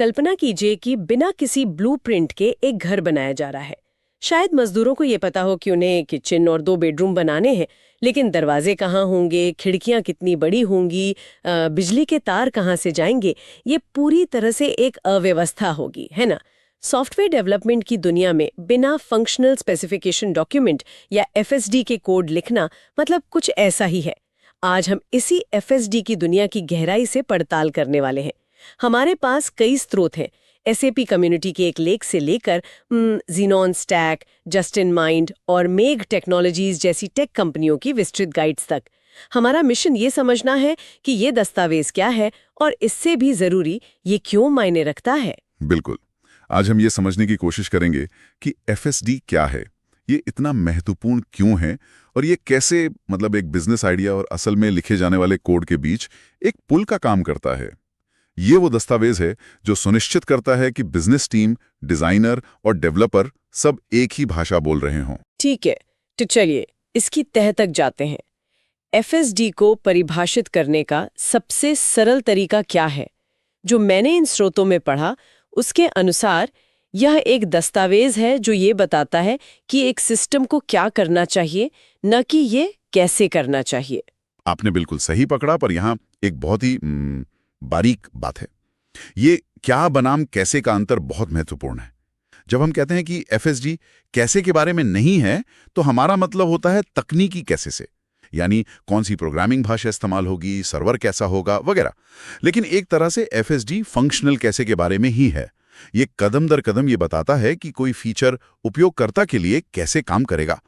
कल्पना कीजिए कि बिना किसी ब्लूप्रिंट के एक घर बनाया जा रहा है। शायद मजदूरों को ये पता हो कि उन्हें किचन और 2 बेडरूम बनाने हैं, लेकिन दरवाजे कहाँ होंगे, खिड़कियां कितनी बड़ी होंगी, बिजली के तार कहाँ से जाएंगे, ये पूरी तरह से एक अव्यवस्था होगी, है ना। सॉफ्टवेयर डेवलपमेंट की दुनिया में बिना फंक्शनल स्पेसिफिकेशन डॉक्यूमेंट या एफएसडी के कोड लिखना मतलब कुछ ऐसा ही है। आज हम इसी एफएसडी की दुनिया की गहराई से पड़ताल करने वाले हैं। हमारे पास कई स्रोत हैं, एसएपी कम्युनिटी के एक लेख से लेकर xenon stack, just in mind और मेघ टेक्नोलॉजीज जैसी टेक कंपनियों की विस्तृत गाइड्स तक। हमारा मिशन ये समझना है कि ये दस्तावेज क्या है और इससे भी जरूरी ये क्यों मायने रखता है। बिल्कुल। आज हम ये समझने की कोशिश करेंगे कि एफएसडी क्या है, ये इतना महत्वपूर्ण क्यों है और ये कैसे मतलब एक बिजनेस आइडिया और असल में लिखे जाने वाले कोड के बीच एक पुल का काम करता है। ये वो दस्तावेज है जो सुनिश्चित करता है कि बिजनेस टीम, डिजाइनर और डेवलपर सब एक ही भाषा बोल रहे हों। ठीक है, तो चलिए इसकी तह तक जाते हैं। एफएसडी को परिभाषित करने का सबसे सरल तरीका क्या है? जो मैंने इन स्रोतों में पढ़ा उसके अनुसार यह एक दस्तावेज है जो ये बताता है कि एक सिस्टम को क्या करना चाहिए, न कि ये कैसे करना चाहिए। आपने बिल्कुल सही पकड़ा, पर यहाँ एक बहुत ही बारीक बात है। ये क्या बनाम कैसे का अंतर बहुत महत्वपूर्ण है। जब हम कहते हैं कि एफएसडी कैसे के बारे में नहीं है, तो हमारा मतलब होता है तकनीकी कैसे से, यानी कौन सी प्रोग्रामिंग भाषा इस्तेमाल होगी, सर्वर कैसा होगा वगैरह। लेकिन एक तरह से एफएसडी फंक्शनल कैसे के बारे में ही है। ये कदम दर कदम ये बताता है कि कोई फीचर उपयोगकर्ता के लिए कैसे काम करेगा।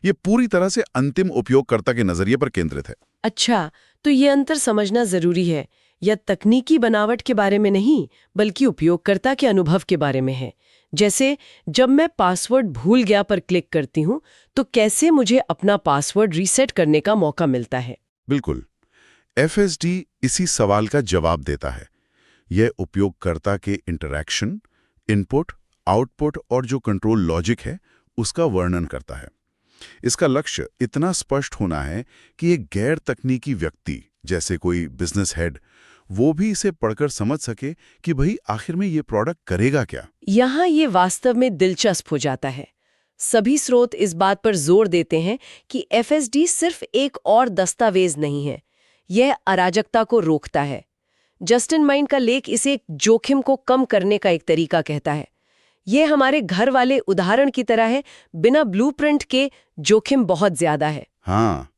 ये पूरी तरह से अंतिम उपयोगकर्ता के नजरिए पर केंद्रित है। अच्छा, तो ये अंतर समझना जरूरी है। यह तकनीकी बनावट के बारे में नहीं, बल्कि उपयोगकर्ता के अनुभव के बारे में है। जैसे जब मैं पासवर्ड भूल गया पर क्लिक करती हूँ, तो कैसे मुझे अपना पासवर्ड रीसेट करने का मौका मिलता है। बिल्कुल, एफएसडी इसी सवाल का जवाब देता है। यह उपयोगकर्ता के इंटरैक्शन, इनपुट, आउटपुट और जो कंट्रोल लॉजिक है उसका वर्णन करता है। इसका लक्ष्य इतना स्पष्ट होना है कि एक गैर तकनीकी व्यक्ति जैसे कोई बिजनेस हेड वो भी इसे पढ़कर समझ सके कि भाई आखिर में ये प्रोडक्ट करेगा क्या। यहाँ ये वास्तव में दिलचस्प हो जाता है। सभी स्रोत इस बात पर जोर देते हैं कि एफएसडी सिर्फ एक और दस्तावेज नहीं है, यह अराजकता को रोकता है। जस्ट इन माइंड का लेख इसे जोखिम को कम करने का एक तरीका कहता है। यह हमारे घर वाले उदाहरण की तरह है, बिना ब्लूप्रिंट के जोखिम बहुत ज्यादा है। हाँ,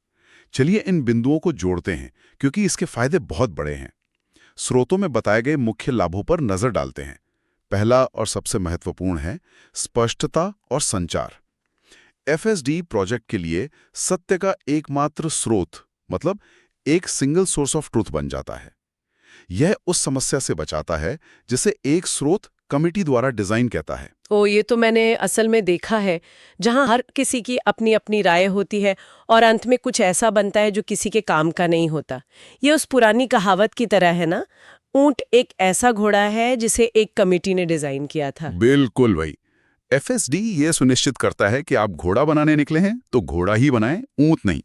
चलिए इन बिंदुओं को जोड़ते हैं क्योंकि इसके फायदे बहुत बड़े हैं। स्रोतों में बताए गए मुख्य लाभों पर नजर डालते हैं। पहला और सबसे महत्वपूर्ण है स्पष्टता और संचार। एफएसडी प्रोजेक्ट के लिए सत्य का एकमात्र स्रोत मतलब एक सिंगल सोर्स ऑफ ट्रूथ बन जाता है। यह उस समस्या से बचाता है जिसे एक स्रोत कमिटी द्वारा डिजाइन कहता है। ये तो मैंने असल में देखा है, जहां हर किसी की अपनी अपनी राय होती है और अंत में कुछ ऐसा बनता है जो किसी के काम का नहीं होता। ये उस पुरानी कहावत की तरह है ना, ऊंट एक ऐसा घोड़ा है जिसे एक कमेटी ने डिजाइन किया था। बिल्कुल वही। एफएसडी ये सुनिश्चित करता है कि आप घोड़ा बनाने निकले हैं तो घोड़ा ही बनाएं, ऊंट नहीं।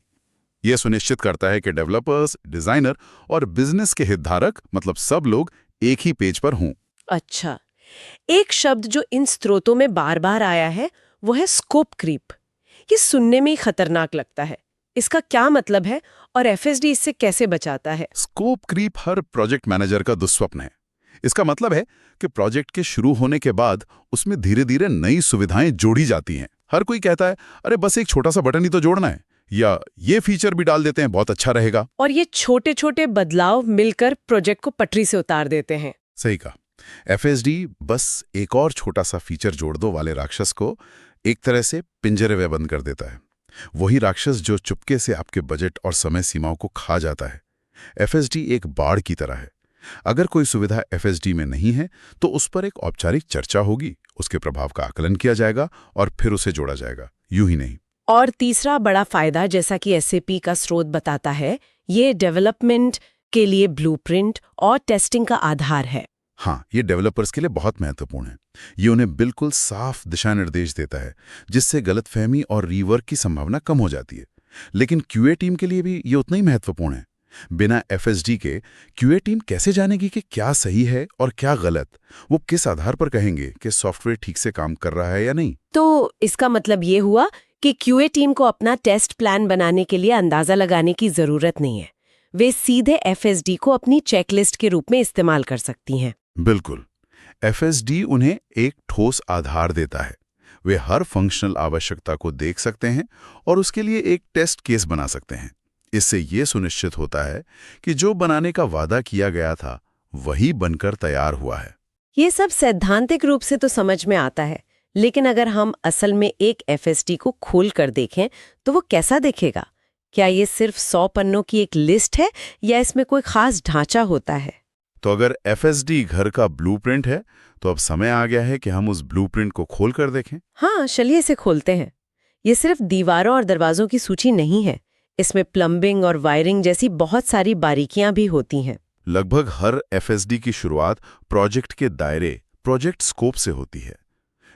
यह सुनिश्चित करता है कि डेवलपर्स, डिजाइनर और बिजनेस के हितधारक मतलब सब लोग एक ही पेज पर हों। अच्छा, एक शब्द जो इन स्रोतों में बार बार आया है वो है स्कोप क्रीप। ये सुनने में ही खतरनाक लगता है। इसका क्या मतलब है और एफएसडी इससे कैसे बचाता है? स्कोप क्रीप हर प्रोजेक्ट मैनेजर का दुस्वप्न है। इसका मतलब है कि प्रोजेक्ट के शुरू होने के बाद उसमें धीरे धीरे नई सुविधाएं जोड़ी जाती हैं। हर कोई कहता है अरे बस एक छोटा सा बटन ही तो जोड़ना है, या ये फीचर भी डाल देते हैं बहुत अच्छा रहेगा। और ये छोटे छोटे बदलाव मिलकर प्रोजेक्ट को पटरी से उतार देते हैं। सही कहा। एफएसडी बस एक और छोटा सा फीचर जोड़ दो वाले राक्षस को एक तरह से पिंजरे में बंद कर देता है। वही राक्षस जो चुपके से आपके बजट और समय सीमाओं को खा जाता है। एफएसडी एक बाड़ की तरह है। अगर कोई सुविधा एफएसडी में नहीं है तो उस पर एक औपचारिक चर्चा होगी, उसके प्रभाव का आकलन किया जाएगा और फिर उसे जोड़ा जाएगा, यूं ही नहीं। और तीसरा बड़ा फायदा, जैसा कि एसएपी का स्रोत बताता है, ये डेवलपमेंट के लिए ब्लूप्रिंट और टेस्टिंग का आधार है। हाँ, ये डेवलपर्स के लिए बहुत महत्वपूर्ण है। ये उन्हें बिल्कुल साफ दिशा निर्देश देता है जिससे गलतफहमी और रीवर्क की संभावना कम हो जाती है। लेकिन क्यूए टीम के लिए भी ये उतना ही महत्वपूर्ण है। बिना एफएसडी के क्यूए टीम कैसे जानेगी कि क्या सही है और क्या गलत? वो किस आधार पर कहेंगे कि सॉफ्टवेयर ठीक से काम कर रहा है या नहीं? तो इसका मतलब ये हुआ कि क्यूए टीम को अपना टेस्ट प्लान बनाने के लिए अंदाजा लगाने की जरूरत नहीं है। वे सीधे एफएसडी को अपनी चेकलिस्ट के रूप में इस्तेमाल कर सकती हैं। बिल्कुल। एफएसडी उन्हें एक ठोस आधार देता है। वे हर फंक्शनल आवश्यकता को देख सकते हैं और उसके लिए एक टेस्ट केस बना सकते हैं। इससे ये सुनिश्चित होता है कि जो बनाने का वादा किया गया था वही बनकर तैयार हुआ है। ये सब सैद्धांतिक रूप से तो समझ में आता है, लेकिन अगर हम असल में एक एफएसडी को खोल कर देखें तो वो कैसा दिखेगा? क्या ये सिर्फ 100 पन्नों की एक लिस्ट है या इसमें कोई खास ढांचा होता है? तो अगर एफएसडी घर का ब्लूप्रिंट है तो अब समय आ गया है कि हम उस ब्लूप्रिंट को खोल कर देखें। हाँ, चलिए इसे खोलते हैं। ये सिर्फ दीवारों और दरवाजों की सूची नहीं है, इसमें प्लम्बिंग और वायरिंग जैसी बहुत सारी बारीकियां भी होती हैं। लगभग हर एफएसडी की शुरुआत प्रोजेक्ट के दायरे, प्रोजेक्ट स्कोप से होती है।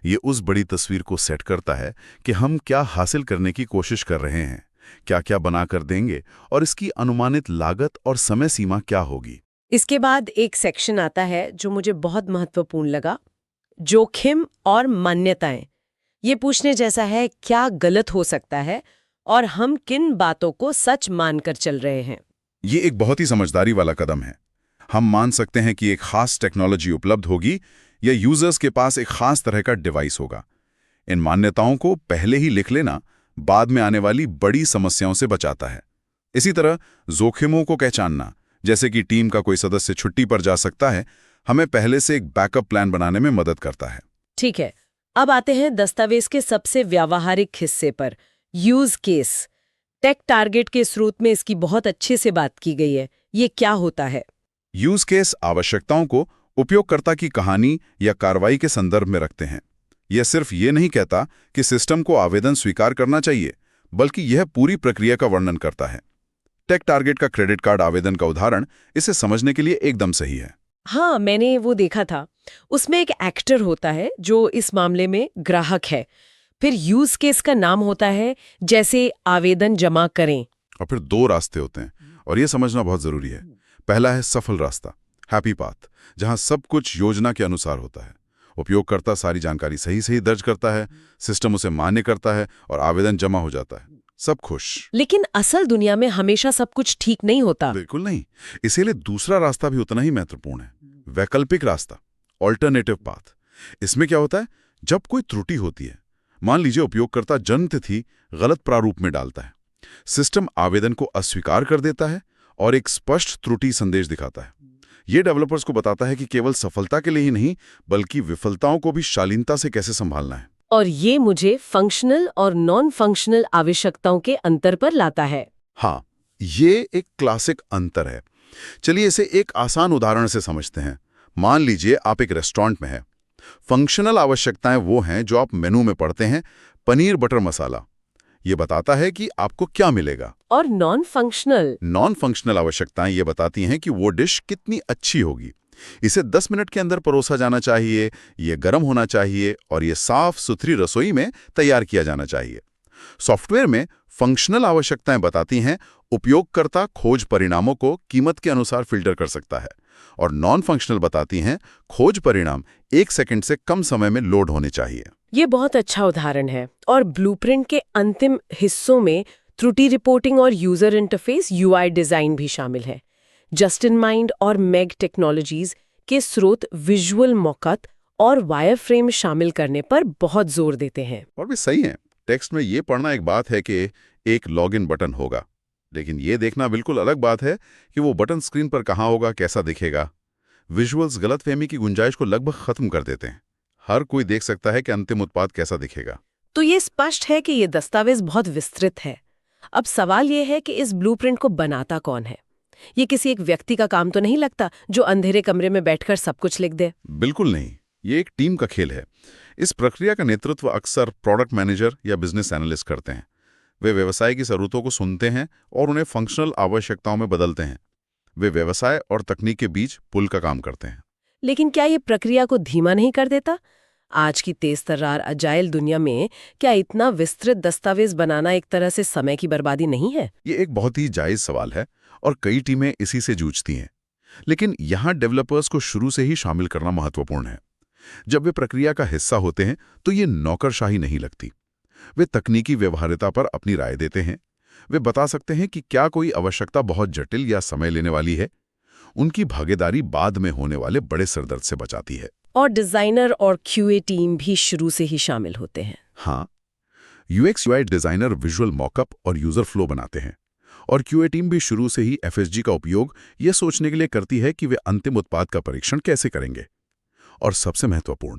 ये उस बड़ी तस्वीर को सेट करता है कि हम क्या हासिल करने की कोशिश कर रहे हैं, क्या-क्या बनाकर देंगे और इसकी अनुमानित लागत और समय सीमा क्या होगी। इसके बाद एक सेक्शन आता है जो मुझे बहुत महत्वपूर्ण लगा, जोखिम और मान्यताएं। ये पूछने जैसा है क्या गलत हो सकता है और हम किन बातों को सच मानकर चल रहे हैं। ये एक बहुत ही समझदारी वाला कदम है। हम मान सकते हैं कि एक खास टेक्नोलॉजी उपलब्ध होगी या यूजर्स के पास एक खास तरह का डिवाइस होगा। इन मान्यताओं को पहले ही लिख लेना बाद में आने वाली बड़ी समस्याओं से बचाता है। इसी तरह जोखिमों को पहचानना, जैसे कि टीम का कोई सदस्य छुट्टी पर जा सकता है, हमें पहले से एक बैकअप प्लान बनाने में मदद करता है। ठीक है, अब आते हैं दस्तावेज के सबसे व्यावहारिक हिस्से पर, यूज केस। टेक टारगेट के स्रोत में इसकी बहुत अच्छे से बात की गई है। ये क्या होता है? यूज केस आवश्यकताओं को उपयोगकर्ता की कहानी या कार्रवाई के संदर्भ में रखते हैं। यह सिर्फ ये नहीं कहता कि सिस्टम को आवेदन स्वीकार करना चाहिए, बल्कि यह पूरी प्रक्रिया का वर्णन करता है। टेक टारगेट का क्रेडिट कार्ड आवेदन का उदाहरण इसे समझने के लिए एकदम सही है। हाँ, मैंने वो देखा था। उसमें एक एक्टर होता है जो इस मामले में ग्राहक है। फिर यूज केस का नाम होता है, जैसे आवेदन जमा करें। और फिर 2 रास्ते होते हैं और यह समझना बहुत जरूरी है। पहला है सफल रास्ता, हैप्पी पाथ, जहां सब कुछ योजना के अनुसार होता है। उपयोगकर्ता सारी जानकारी सही दर्ज करता है, सिस्टम उसे मान्य करता है और आवेदन जमा हो जाता है। सब खुश। लेकिन असल दुनिया में हमेशा सब कुछ ठीक नहीं होता। बिल्कुल नहीं। इसीलिए दूसरा रास्ता भी उतना ही महत्वपूर्ण है, वैकल्पिक रास्ता, ऑल्टरनेटिव पाथ। इसमें क्या होता है, जब कोई त्रुटि होती है, मान लीजिए उपयोगकर्ता जन्म तिथि गलत प्रारूप में डालता है, सिस्टम आवेदन को अस्वीकार कर देता है और एक स्पष्ट त्रुटि संदेश दिखाता है। यह डेवलपर्स को बताता है कि केवल सफलता के लिए ही नहीं, बल्कि विफलताओं को भी शालीनता से कैसे संभालना है। और ये मुझे फंक्शनल और नॉन फंक्शनल आवश्यकताओं के अंतर पर लाता है। हाँ, ये एक क्लासिक अंतर है। चलिए इसे एक आसान उदाहरण से समझते हैं। मान लीजिए आप एक रेस्टोरेंट में हैं। फंक्शनल आवश्यकताएं वो हैं जो आप मेनू में पढ़ते हैं, पनीर बटर मसाला। ये बताता है कि आपको क्या मिलेगा। और नॉन फंक्शनल आवश्यकताएं ये बताती हैं कि वो डिश कितनी अच्छी होगी। इसे 10 मिनट के अंदर परोसा जाना चाहिए, ये गर्म होना चाहिए और ये साफ सुथरी रसोई में तैयार किया जाना चाहिए। सॉफ्टवेयर में फंक्शनल आवश्यकताएं बताती हैं उपयोगकर्ता खोज परिणामों को कीमत के अनुसार फिल्टर कर सकता है, और नॉन फंक्शनल बताती हैं खोज परिणाम 1 सेकंड से कम समय में लोड होने चाहिए। ये बहुत अच्छा उदाहरण है। और ब्लूप्रिंट के अंतिम हिस्सों में त्रुटि रिपोर्टिंग और यूजर इंटरफेस यूआई डिजाइन भी शामिल है। जस्टिन माइंड और मेग टेक्नोलॉजीज के स्रोत विजुअल मॉकअप और वायरफ्रेम शामिल करने पर बहुत जोर देते हैं। और भी सही है। टेक्स्ट में ये पढ़ना एक बात है कि एक लॉगिन बटन होगा, लेकिन ये देखना बिल्कुल अलग बात है कि वो बटन स्क्रीन पर कहाँ होगा, कैसा दिखेगा। विजुअल्स गलतफहमी की गुंजाइश को लगभग खत्म कर देते हैं। हर कोई देख सकता है कि अंतिम उत्पाद कैसा दिखेगा। तो ये स्पष्ट है कि ये दस्तावेज बहुत विस्तृत है। अब सवाल ये है कि इस ब्लूप्रिंट को बनाता कौन है? ये किसी एक व्यक्ति का काम तो नहीं लगता जो अंधेरे कमरे में बैठकर सब कुछ लिख दे? बिल्कुल नहीं, ये एक टीम का खेल है। इस प्रक्रिया का नेतृत्व अक्सर प्रोडक्ट मैनेजर या बिजनेस एनालिस्ट करते हैं। वे व्यवसाय की जरूरतों को सुनते हैं और उन्हें फंक्शनल आवश्यकताओं में बदलते हैं। वे व्यवसाय और तकनीक के बीच पुल का काम करते हैं। लेकिन क्या ये प्रक्रिया को धीमा नहीं कर देता? आज की तेज तर्रार अजाइल दुनिया में क्या इतना विस्तृत दस्तावेज बनाना एक तरह से समय की बर्बादी नहीं है? ये एक बहुत ही जायज सवाल है और कई टीमें इसी से जूझती हैं। लेकिन यहाँ डेवलपर्स को शुरू से ही शामिल करना महत्वपूर्ण है। जब वे प्रक्रिया का हिस्सा होते हैं तो ये नौकरशाही नहीं लगती। वे तकनीकी व्यवहार्यता पर अपनी राय देते हैं। वे बता सकते हैं कि क्या कोई आवश्यकता बहुत जटिल या समय लेने वाली है। उनकी भागीदारी बाद में होने वाले बड़े सिरदर्द से बचाती है। और डिजाइनर और क्यूए टीम भी शुरू से ही शामिल होते हैं। हाँ, UX UI designer visual mock-up और यूजर फ्लो बनाते हैं, और क्यूए टीम भी शुरू से ही एफएसजी का उपयोग यह सोचने के लिए करती है कि वे अंतिम उत्पाद का परीक्षण कैसे करेंगे। और सबसे महत्वपूर्ण,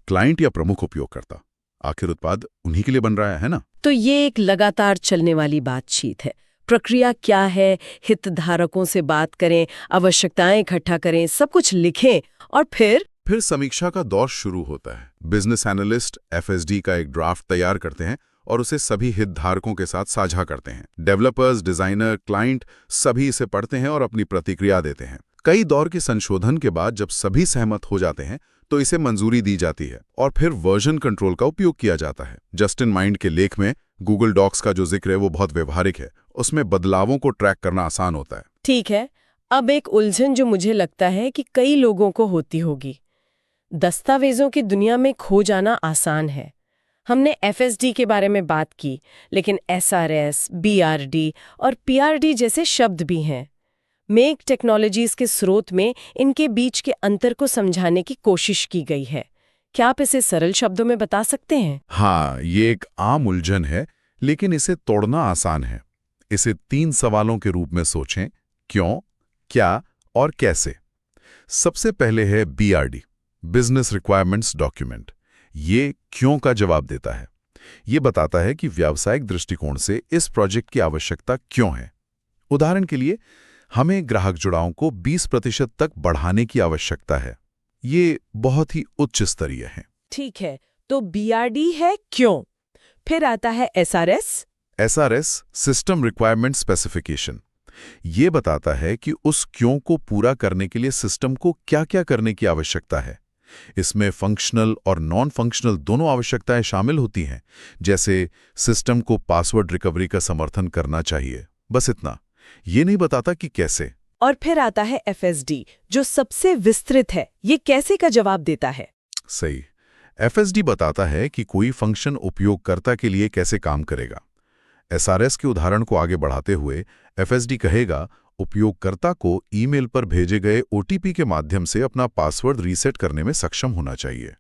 क्लाइंट या प्रमुख उपयोगकर्ता, आखिर उत्पाद उन्हीं के लिए बन रहा है ना? तो ये एक लगातार चलने वाली बातचीत है। प्रक्रिया क्या है, हितधारकों से बात करें, आवश्यकताएं इकट्ठा करें, सब कुछ लिखें और फिर समीक्षा का दौर शुरू होता है। बिजनेस एनालिस्ट एफएसडी का एक ड्राफ्ट तैयार करते हैं और उसे सभी हितधारकों के साथ साझा करते हैं। डेवलपर्स, डिजाइनर, क्लाइंट सभी इसे पढ़ते हैं और अपनी प्रतिक्रिया देते हैं। कई दौर के संशोधन के बाद जब सभी सहमत हो जाते हैं तो इसे मंजूरी दी जाती है और फिर वर्जन कंट्रोल का उपयोग किया जाता है। जस्टिन माइंड के लेख में गूगल डॉक्स का जो जिक्र है वो बहुत व्यवहारिक है। उसमें बदलावों को ट्रैक करना आसान होता है। ठीक है। अब एक उलझन जो मुझे लगता है कि कई लोगों को होती होगी। दस्तावेजों की दुनिया में खो जाना आसान है। हमने एफएसडी के बारे में बात की, लेकिन एसआरएस, बीआरडी और पीआरडी जैसे शब्द भी हैं। मेक टेक्नोलॉजीज के स्रोत में इनके बीच के अंतर को समझाने की कोशिश की गई है। क्या आप इसे सरल शब्दों में बता सकते हैं? हाँ, ये एक आम उलझन है, लेकिन इसे तोड़ना आसान है। इसे 3 सवालों के रूप में सोचें: क्यों, क्या और कैसे। सबसे पहले है बीआरडी, बिजनेस रिक्वायरमेंट्स डॉक्यूमेंट। ये क्यों का जवाब देता है। ये बताता है कि व्यावसायिक दृष्टिकोण से इस प्रोजेक्ट की आवश्यकता क्यों है। उदाहरण के लिए, हमें ग्राहक जुड़ाव को 20% तक बढ़ाने की आवश्यकता है। ये बहुत ही उच्च स्तरीय है। ठीक है, तो बीआरडी है क्यों। फिर आता है SRS. SRS, system requirement specification. ये बताता है कि उस क्यों को पूरा करने के लिए सिस्टम को क्या-क्या करने की आवश्यकता है। इसमें फंक्शनल और नॉन फंक्शनल दोनों आवश्यकताएं शामिल होती हैं, जैसे सिस्टम को पासवर्ड रिकवरी का समर्थन करना चाहिए। बस इतना। ये नहीं बताता कि कैसे। और फिर आता है एफएसडी, जो सबसे विस्तृत है। ये कैसे का जवाब देता है। सही। एफएसडी बताता है कि कोई फंक्शन उपयोगकर्ता के लिए कैसे काम करेगा। एसआरएस के उदाहरण को आगे बढ़ाते हुए एफएसडी कहेगा, उपयोगकर्ता को ईमेल पर भेजे गए ओटीपी के माध्यम से अपना पासवर्ड रीसेट करने में सक्षम होना चाहिए।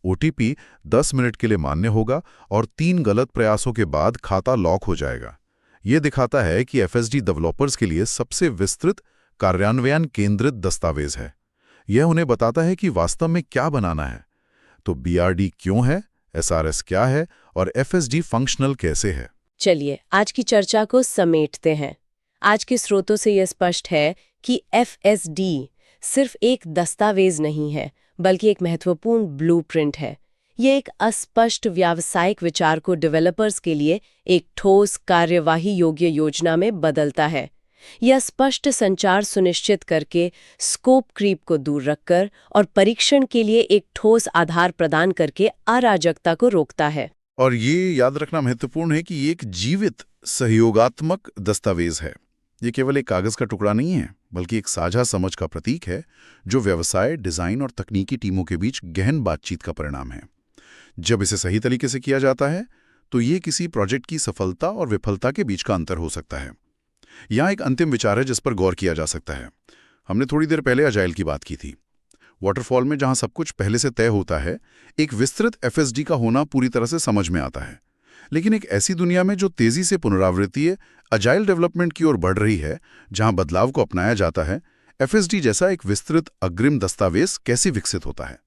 ओटीपी 10 मिनट के लिए मान्य होगा और 3 गलत प्रयासों के बाद खाता लॉक हो जाएगा। ये दिखाता है कि एफएसडी डेवलपर्स के लिए सबसे विस्तृत, कार्यान्वयन केंद्रित दस्तावेज है। यह उन्हें बताता है कि वास्तव में क्या बनाना है। तो बीआरडी क्यों है, एसआरएस क्या है और एफएसडी फंक्शनल कैसे है। चलिए आज की चर्चा को समेटते हैं। आज के स्रोतों से यह स्पष्ट है कि एफएसडी सिर्फ एक दस्तावेज नहीं है, बल्कि एक महत्वपूर्ण ब्लूप्रिंट है। ये एक अस्पष्ट व्यावसायिक विचार को डेवलपर्स के लिए एक ठोस, कार्यवाही योग्य योजना में बदलता है। यह स्पष्ट संचार सुनिश्चित करके, स्कोप क्रीप को दूर रखकर और परीक्षण के लिए एक ठोस आधार प्रदान करके अराजकता को रोकता है। और ये याद रखना महत्वपूर्ण है कि ये एक जीवित, सहयोगात्मक दस्तावेज है। ये केवल एक कागज का टुकड़ा नहीं है, बल्कि एक साझा समझ का प्रतीक है, जो व्यवसाय, डिजाइन और तकनीकी टीमों के बीच गहन बातचीत का परिणाम है। जब इसे सही तरीके से किया जाता है तो ये किसी प्रोजेक्ट की सफलता और विफलता के बीच का अंतर हो सकता है। यहाँ एक अंतिम विचार है जिस पर गौर किया जा सकता है। हमने थोड़ी देर पहले अजाइल की बात की थी। वाटरफॉल में जहाँ सब कुछ पहले से तय होता है, एक विस्तृत एफएसडी का होना पूरी तरह से समझ में आता है। लेकिन एक ऐसी दुनिया में जो तेजी से पुनरावृत्तीय अजाइल डेवलपमेंट की ओर बढ़ रही है, जहाँ बदलाव को अपनाया जाता है, एफएसडी जैसा एक विस्तृत अग्रिम दस्तावेज कैसे विकसित होता है।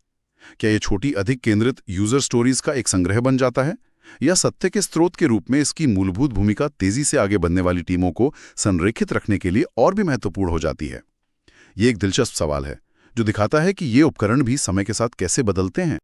क्या ये छोटी, अधिक केंद्रित यूजर स्टोरीज का एक संग्रह बन जाता है, या सत्य के स्रोत के रूप में इसकी मूलभूत भूमिका तेजी से आगे बढ़ने वाली टीमों को संरेखित रखने के लिए और भी महत्वपूर्ण हो जाती है। ये एक दिलचस्प सवाल है जो दिखाता है कि ये उपकरण भी समय के साथ कैसे बदलते हैं।